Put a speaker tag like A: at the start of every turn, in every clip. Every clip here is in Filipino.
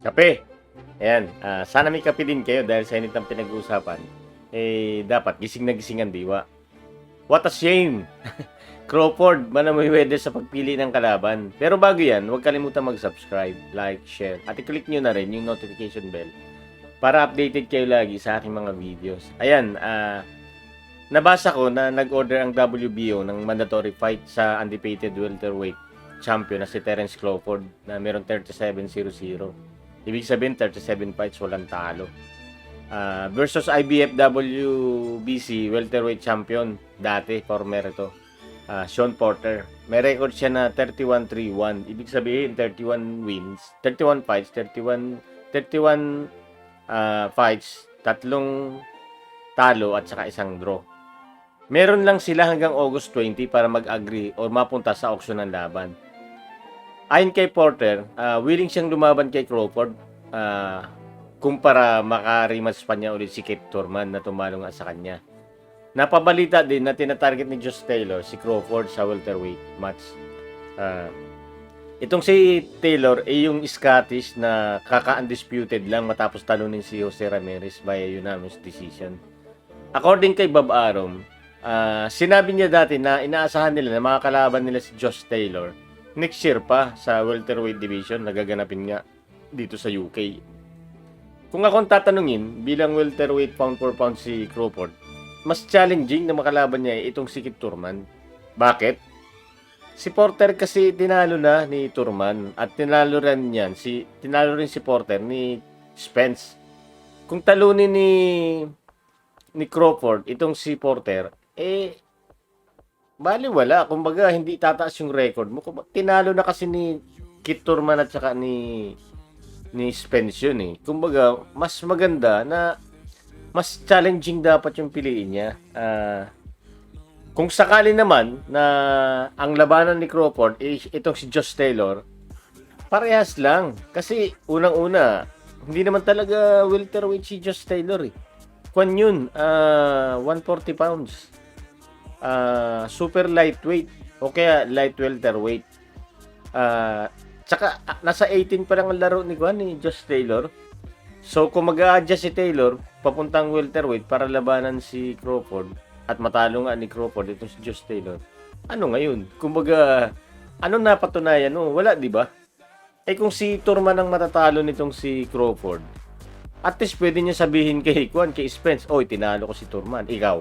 A: Kape. Ayan, sana may kape din kayo dahil sa init ng pinag-uusapan. Dapat gising na gising ang diwa. What a shame! Crawford, Mayweather sa pagpili ng kalaban. Pero bago yan, huwag kalimutan mag-subscribe, like, share, at i-click nyo na rin yung notification bell para updated kayo lagi sa aking mga videos. Ayan, nabasa ko na nag-order ang WBO ng mandatory fight sa undefeated welterweight champion na si Terence Crawford na meron 37-0-0. Ibig sabihin, 37 fights, walang talo. Versus IBF WBC welterweight champion, dati, former ito. Sean Porter. May record siya na 31-3-1. Ibig sabihin, 31 wins, 31 fights, 31 fights, 3 talo at saka 1 draw. Meron lang sila hanggang August 20 para mag-agree o mapunta sa auction ng laban. Ayon kay Porter, willing siyang lumaban kay Crawford kumpara maka-rematch pa niya ulit si Keith Thurman na tumalo nga sa kanya. Napabalita din na tinatarget ni Josh Taylor si Crawford sa welterweight match. Itong si Taylor ay yung Scottish na kaka-undisputed lang matapos talunin si Jose Ramirez via unanimous decision. According kay Bob Arum, sinabi niya dati na inaasahan nila na makakalaban nila si Josh Taylor next year pa sa welterweight division na gaganapin nga dito sa UK. Kung akong tatanungin, bilang welterweight pound for pound si Crawford, mas challenging na makalaban niya itong si Keith Thurman. Bakit? Si Porter kasi tinalo na ni Thurman at tinalo rin si Porter ni Spence. Kung talunin ni Crawford itong si Porter, baliwala. Kumbaga, hindi tataas yung record mo. Tinalo na kasi ni Keith Thurman at saka ni Spence yun eh. Kumbaga, mas maganda na mas challenging dapat yung piliin niya. Kung sakali naman na ang labanan ni Crawford itong si Josh Taylor, parehas lang. Kasi unang-una, hindi naman talaga welterweight si Josh Taylor eh. Kwan yun, 140 pounds. Super lightweight o kaya light welterweight. Tsaka nasa 18 pa lang ang laro ni Josh Taylor. So kung mag-a-adjust si Taylor papuntang welterweight para labanan si Crawford at matalo nga ni Crawford itong si Josh Taylor, ano ngayon? Kumbaga, ano napatunayan? No? Wala, di ba? Kung si Thurman ang matatalo nitong si Crawford, at least pwede niya sabihin kay Spence, oy, tinalo ko si Thurman. Ikaw,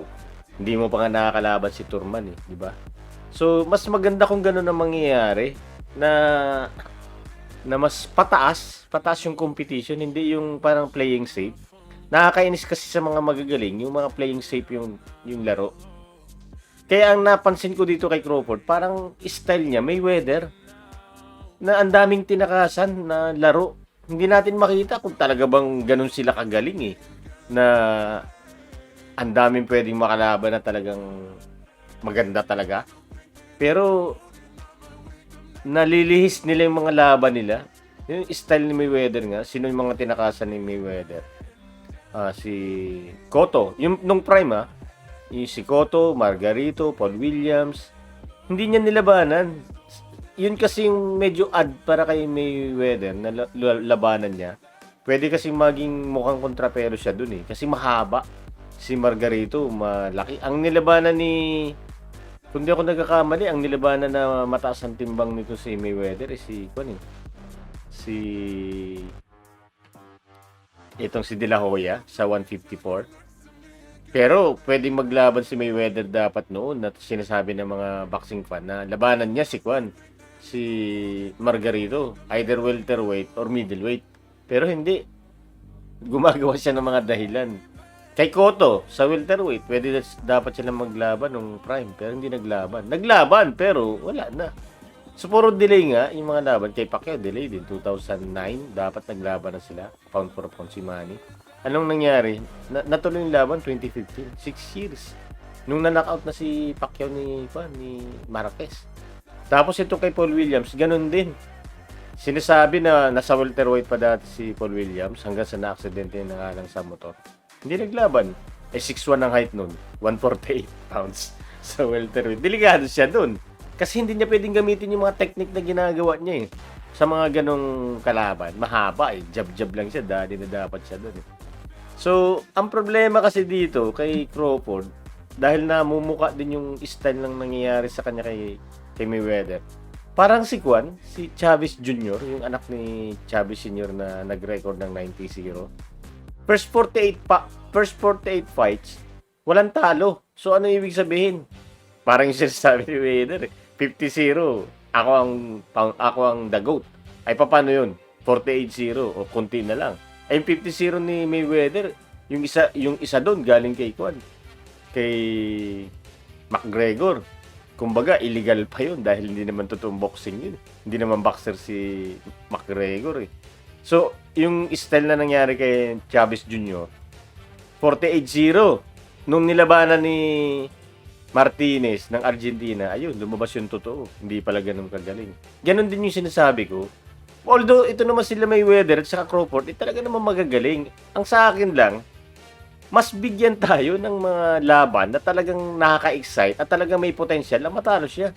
A: hindi mo pa nga nakakalaban si Thurman eh, di ba? So, mas maganda kung gano'n ang mangyayari na mas pataas yung competition, hindi yung parang playing safe. Nakakainis kasi sa mga magagaling, yung mga playing safe yung laro. Kaya ang napansin ko dito kay Crawford, parang style niya, Mayweather, na ang daming tinakasan na laro. Hindi natin makita kung talaga bang ganun sila kagaling eh, na ang daming pwedeng makalaban na talagang maganda talaga. Pero nalilihis nila yung mga laban nila. Yung style ni Mayweather nga, sino yung mga tinakasan ni Mayweather? Si Cotto, yung nung prime yung si Cotto, Margarito, Paul Williams, hindi niya nilabanan. Yun kasi yung medyo odd para kay Mayweather na labanan niya. Pwede kasi maging mukhang kontrapero siya dun eh, kasi mahaba. Si Margarito, malaki. Ang nilabanan kung di ako nagkakamali, ang nilabanan na mataas ang timbang nito si Mayweather itong si De La Hoya sa 154. Pero pwedeng maglaban si Mayweather dapat noon na sinasabi ng mga boxing fan na labanan niya si Margarito, either welterweight or middleweight. Pero hindi. Gumagawa siya ng mga dahilan. Kay Cotto, sa welterweight, dapat sila maglaban nung prime, pero hindi naglaban. Naglaban, pero wala na. So, puro delay nga, yung mga laban. Kay Pacquiao, delay din. 2009, dapat naglaban na sila. Pound for pound si Manny. Anong nangyari? Natuloy yung laban, 2015. 6 years. Nung na-knockout na si Pacquiao ni Marquez. Tapos ito kay Paul Williams, ganun din. Sinasabi na nasa welterweight pa dati si Paul Williams hanggang sa na-aksidente na nga lang sa motor. Hindi naglaban. 6'1 ang height nun. 148 pounds sa welterweight. Delikado siya dun. Kasi hindi niya pwedeng gamitin yung mga technique na ginagawa niya eh. sa mga ganong kalaban. Mahaba eh. Jab-jab lang siya. Dali na dapat siya doon eh. So, ang problema kasi dito kay Crawford, dahil namumuka din yung style ng nangyayari sa kanya kay Mayweather. Parang si si Chavez Jr., yung anak ni Chavez Sr. na nag-record ng 90-0. First 48 fights, walang talo. So, ano ibig sabihin? Parang yung sinasabi ni Mayweather, 50-0. Ako ang the GOAT. Ay, paano yun? 48-0 o konti na lang. Ay, yung 50-0 ni Mayweather, yung isa doon galing kay McGregor. Kumbaga, illegal pa yun dahil hindi naman totoong boxing yun. Hindi naman boxer si McGregor eh. So, yung style na nangyari kay Chavez Jr., 48-0. Nung nilabanan ni Martinez ng Argentina, ayun, lumabas yung totoo. Hindi pala ganun kagaling. Ganon din yung sinasabi ko. Although, ito naman sila Mayweather at saka Crawford, talaga naman magagaling. Ang sa akin lang, mas bigyan tayo ng mga laban na talagang nakaka-excite at talagang may potensyal na matalo siya.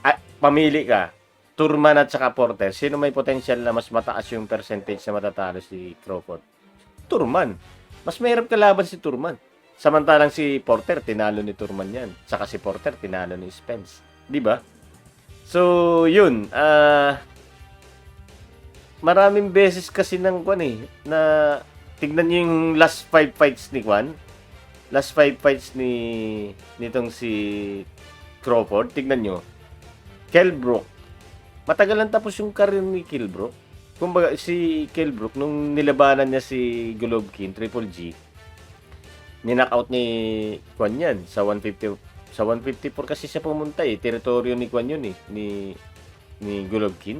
A: At pamili ka, Turman at saka Porter. Sino may potensyal na mas mataas yung percentage na matatalo si Crawford? Turman. Mas mahirap kalaban si Turman. Samantalang si Porter, tinalo ni Turman yan. Saka si Porter, tinalo ni Spence. Di ba? So, yun. Maraming beses kasi na tignan niyo yung last 5 fights ni Last 5 fights nitong si Crawford. Tignan niyo. Kell Brook. Matagal lang tapos yung career ni Kell Brook. Kumbaga si Kell Brook nung nilabanan niya si Golovkin, Triple G. Ninockout ni yan sa 150 sa 154 kasi siya pumunta eh. Teritoryo ni yun eh, ni Golovkin.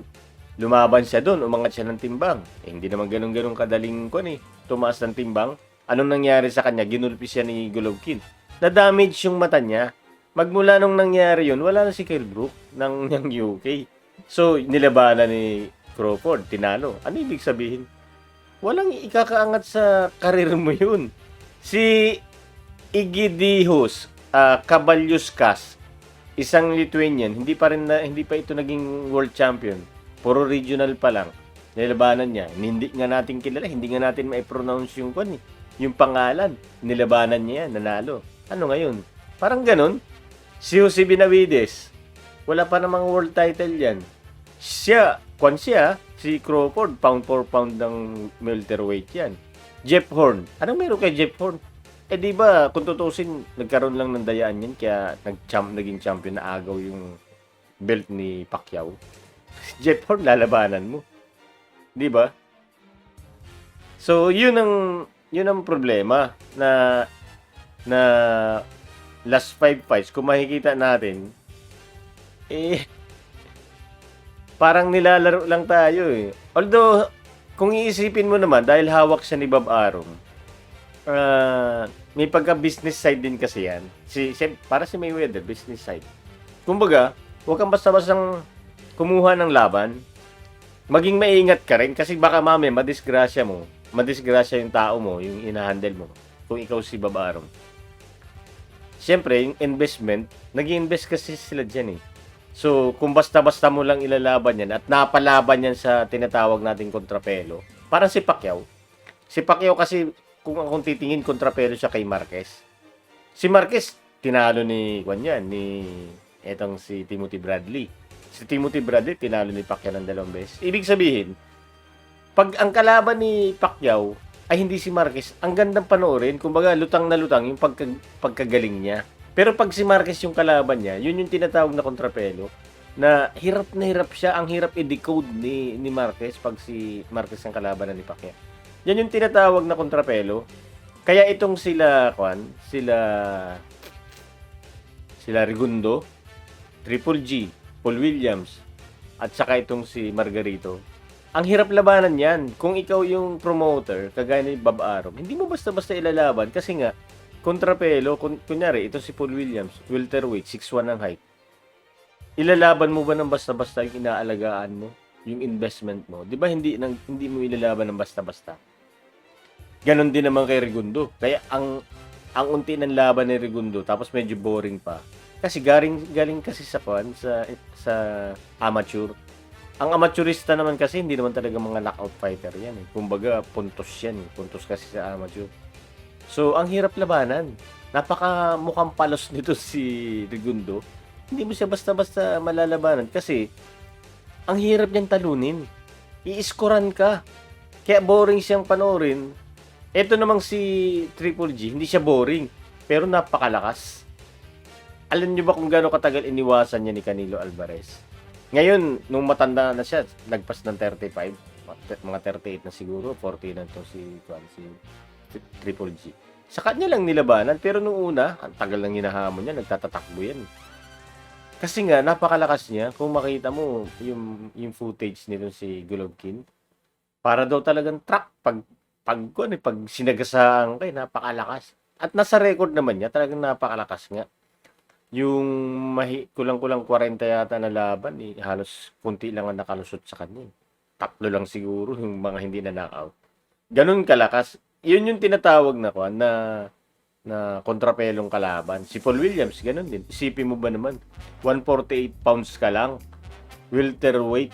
A: Lumaban siya doon, umangat siya ng timbang. Eh, hindi naman ganun kadaling tumaas ng timbang. Anong nangyari sa kanya? Ginulpi siya ni Golovkin. Na-damage yung mata niya. Magmula nung nangyari yun, wala na si Kell Brook ng UK. So, nilabanan ni Crawford, tinalo. Ano ibig sabihin? Walang ikakaangat sa karir mo yun. Si Egidijus Kabalyuskas, isang Lithuanian, hindi pa ito naging world champion. Puro regional pa lang. Nilabanan niya. Hindi nga natin kilala. Hindi nga natin ma-pronounce yung pangalan. Nilabanan niya yan. Nanalo. Ano ngayon? Parang ganun. Si Jose Benavides. Wala pa namang world title yan. Si Crawford, pound for pound ng welterweight yan. Jeff Horn. Anong meron kay Jeff Horn? Eh di ba, kung tutusin, nagkaroon lang ng dayaan yan. Kaya naging champion na agaw yung belt ni Pacquiao. Jeff Horn, lalabanan mo. Di ba? So, yun ang problema na last 5 fights, kung makikita natin, parang nilalaro lang tayo eh. Although, kung iisipin mo naman, dahil hawak siya ni Bob Arum, may pagka-business side din kasi yan. Para si Mayweather, business side. Kumbaga, huwag kang basta-bastang kumuha ng laban, maging maingat ka rin kasi baka mamaya madisgrasya yung tao mo, yung inahandle mo, kung ikaw si Bob Arum. Siyempre, yung investment, nag-i-invest kasi sila dyan eh. So, kung basta-basta mo lang ilalaban yan at napalaban yan sa tinatawag nating kontrapelo, parang si Pacquiao. Si Pacquiao kasi, kung titingin, kontrapelo siya kay Marquez. Si Marquez, tinalo ni etong si Timothy Bradley. Si Timothy Bradley, tinalo ni Pacquiao ng 2 beses. Ibig sabihin, pag ang kalaban ni Pacquiao ay hindi si Marquez, ang gandang panoorin, kumbaga lutang na lutang yung pagkagaling niya. Pero pag si Marquez yung kalaban niya, yun yung tinatawag na kontrapelo, na hirap siya, ang hirap i-decode ni Marquez pag si Marquez ang kalaban ni Pacquiao. Yan yung tinatawag na kontrapelo. Kaya itong sila Rigundo, Triple G, Paul Williams, at saka itong si Margarito, ang hirap labanan yan. Kung ikaw yung promoter, kagaya ni Bob Arum, hindi mo basta-basta ilalaban kasi nga, kontrapelo, kunyari, ito si Paul Williams, welterweight, 6'1 ang height. Ilalaban mo ba ng basta-basta yung inaalagaan mo? Yung investment mo? Di ba hindi mo ilalaban ng basta-basta? Ganon din naman kay Rigundo. Kaya ang unti ng laban ni Rigundo, tapos medyo boring pa. Kasi galing kasi sa amateur. Ang amateurista naman kasi, hindi naman talaga mga knockout fighter yan eh. Kumbaga, puntos yan eh. Puntos kasi sa amateur. So, ang hirap labanan. Napaka mukhang palos nito si Rigundo. Hindi mo siya basta-basta malalabanan kasi ang hirap niyang talunin. I-scorean ka. Kaya boring siyang panoorin. Ito namang si Triple G, hindi siya boring. Pero napakalakas. Alam niyo ba kung gaano katagal iniwasan niya ni Canelo Alvarez? Ngayon, nung matanda na siya, lagpas ng 35, mga 38 na siguro, 40 na to si Triple G. Sa kanya lang nilabanan, pero nung una, ang tagal lang hinahamon niya, nagtatatakbo yan. Kasi nga, napakalakas niya. Kung makita mo yung footage nito si Golovkin, para daw talagang truck pag sinagasaan kay napakalakas. At nasa record naman niya, talagang napakalakas nga. Yung kulang-kulang 40 yata na laban, halos kunti lang ang nakalusot sa kanya. Tatlo lang siguro yung mga hindi na knockout. Ganun kalakas. Yun yung tinatawag na kontrapelong kalaban. Si Paul Williams, ganun din. Isipin mo ba naman, 148 pounds ka lang, welterweight,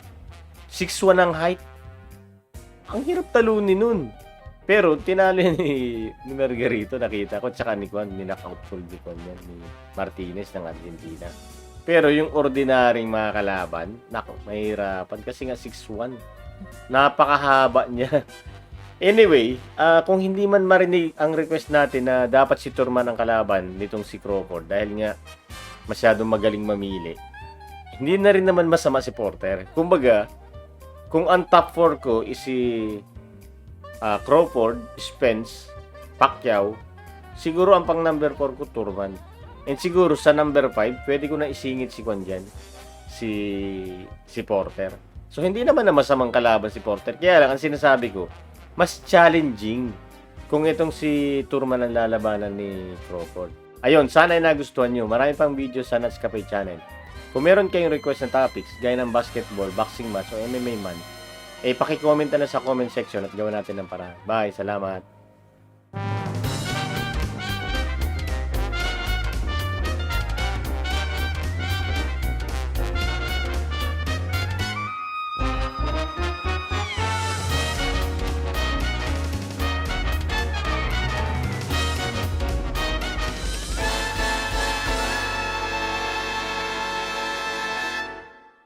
A: 6'1 ang height. Ang hirap talunin nun. Pero tinalo ni Margarito, nakita ko, tsaka ni Juan, ninakaut full ni Juan yan, ni Martinez ng Argentina. Pero yung ordinaryong mga kalaban, nako, mahirapan kasi nga 6'1. Napakahaba niya. Anyway, kung hindi man marinig ang request natin na dapat si Turman ang kalaban nitong si Crawford dahil nga masyadong magaling mamili, hindi na rin naman masama si Porter. Kumbaga, kung ang top 4 ko is si Crawford, Spence, Pacquiao, siguro ang pang number 4 ko Turman. And siguro sa number 5, pwede ko na isingit si Kwan dyan, si Porter. So hindi naman na masamang kalaban si Porter. Kaya lang ang sinasabi ko, mas challenging kung itong si Turman ang lalabanan ni Crawford. Ayun, sana ay nagustuhan nyo. Marami pang video sa Nats Cafe channel. Kung meron kayong request na topics, gaya ng basketball, boxing match, o MMA man, paki-comment na sa comment section at gawin natin ng paraan. Bye, salamat!